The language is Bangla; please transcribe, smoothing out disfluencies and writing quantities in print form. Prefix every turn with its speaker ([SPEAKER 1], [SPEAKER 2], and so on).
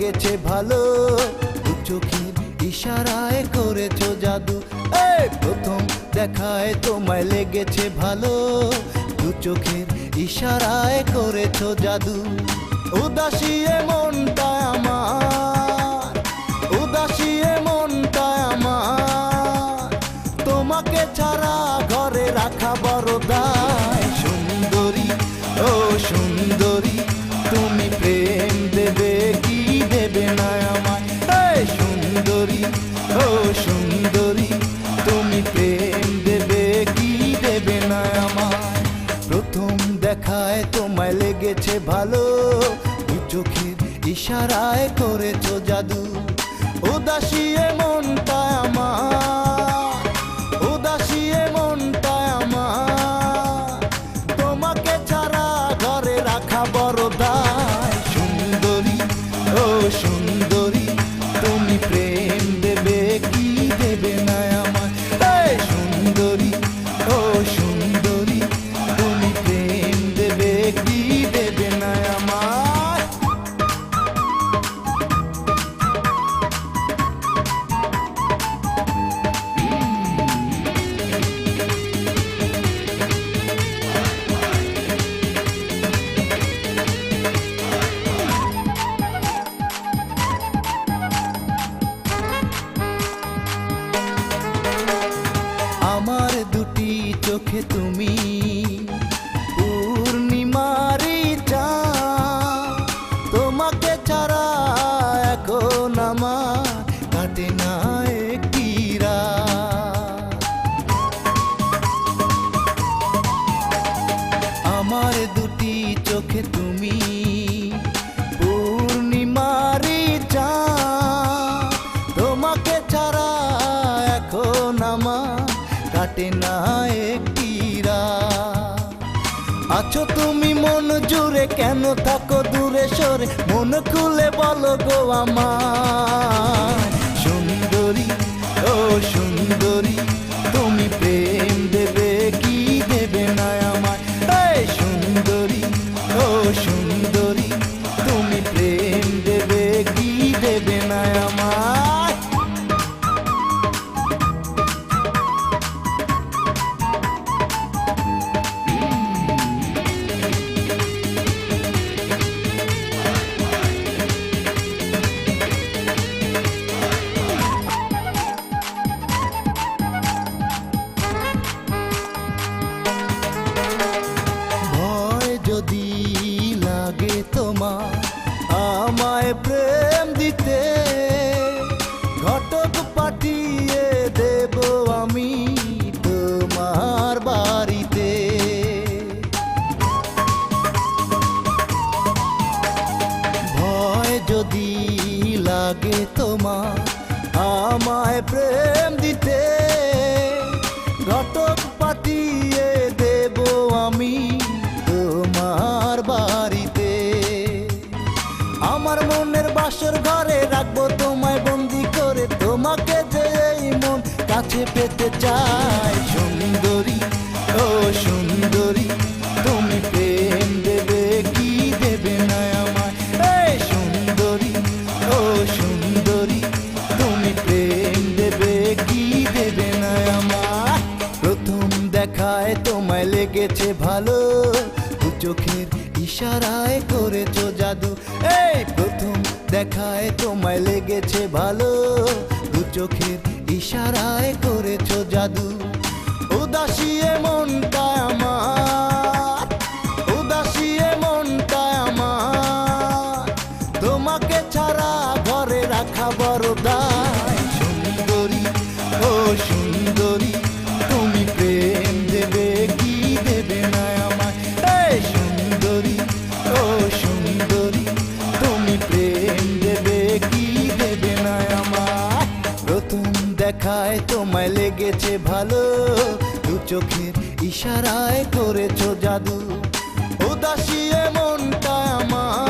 [SPEAKER 1] লেগেছে ভালো, দু চোখের ইশারায় করেছো জাদু। এই প্রথম দেখায় তোমায় লেগেছে ভালো, দু চোখের ইশারায় করেছো জাদু। উদাসী এ মনটা আমার, উদাসী এ মনটা আমার, তোমাকে ছাড়া ঘরে রাখা বড় দায়। সুন্দরী ও সুন্দরী, তুমি প্রেম দেবে কি দেবে না আমায়? এই সুন্দরী ও সুন্দরী, তুমি প্রেম দেবে কি দেবে না আমায়? প্রথম দেখায় তোমায় লেগেছে ভালো, দু চোখের ইশারায় করেছো জাদু। উদাসী এ মনটা আমার, উদাসী এ মনটা আমার, তোমাকে ছাড়া ঘরে রাখা বড় দায়। সুন্দরী ও সুন্দরী, তুমি প্রেম দেবে কি দেবে না আমায়? এই সুন্দরী ও সুন্দরী, তুমি প্রেম দেবে কি দেবে না আমায়? আমার দুটি চোখে তুমি পূর্ণিমারি চাঁদ, তোমাকে ছাড়া এখন আমার কাটে না একটি রাত। আমার দুটি চোখে তুমি পূর্ণিমারি চাঁদ, তোমাকে ছাড়া এখন আমার কাটে না একটি রাত। আছো তুমি মন জুড়ে, কেন থাকো দূরে সরে? মন খুলে বলো গো আমার। সুন্দরী ও সুন্দরী, তুমি প্রেম দেবে কি দেবে না আমায়? এই সুন্দরী ও সুন্দরী, তুমি প্রেম দেবে কি দেবে না আমায়? ভয় যদি লাগে তোমার আমায় প্রেম দিতে, ঘটক পাঠিয়ে দেব আমি তোমার বাড়িতে। ভয় যদি লাগে তোমার আমায় প্রেম দিতে, ঘটক পাঠিয়ে দেব আমি তোমার বাড়িতে। আমার মনের বাসর ঘরে রাখবো তোমায় বন্দি করে, তোমাকে যে এই মন কাছে পেতে চায়। সুন্দরী ও সুন্দরী, তুমি প্রেম দেবে কি দেবে না আমায়? এই সুন্দরী ও সুন্দরী, তুমি প্রেম দেবে কি দেবে না আমায়? প্রথম দেখায় তোমায় লেগেছে ভালো, দু চোখের ইশারায় করেছো জাদু। এই প্রথম দেখায় তোমায় লেগেছে ভালো, দু চোখের ইশারায় করেছো জাদু। উদাসী এ মনটা আমার, উদাসী এ মনটা আমার, তোমাকে ছাড়া ঘরে রাখা বড় দায়। সুন্দরী ও সুন্দরী, তুমি প্রেম দেবে কি দেবে না আমায়? এই সুন্দরী ও সুন্দরী, তুমি প্রেম দেবে কি দেবে না আমায়? প্রথম দেখায় তোমায় লেগেছে ভালো, দু চোখের ইশারায় করেছো জাদু। উদাসী এ মনটা আমার,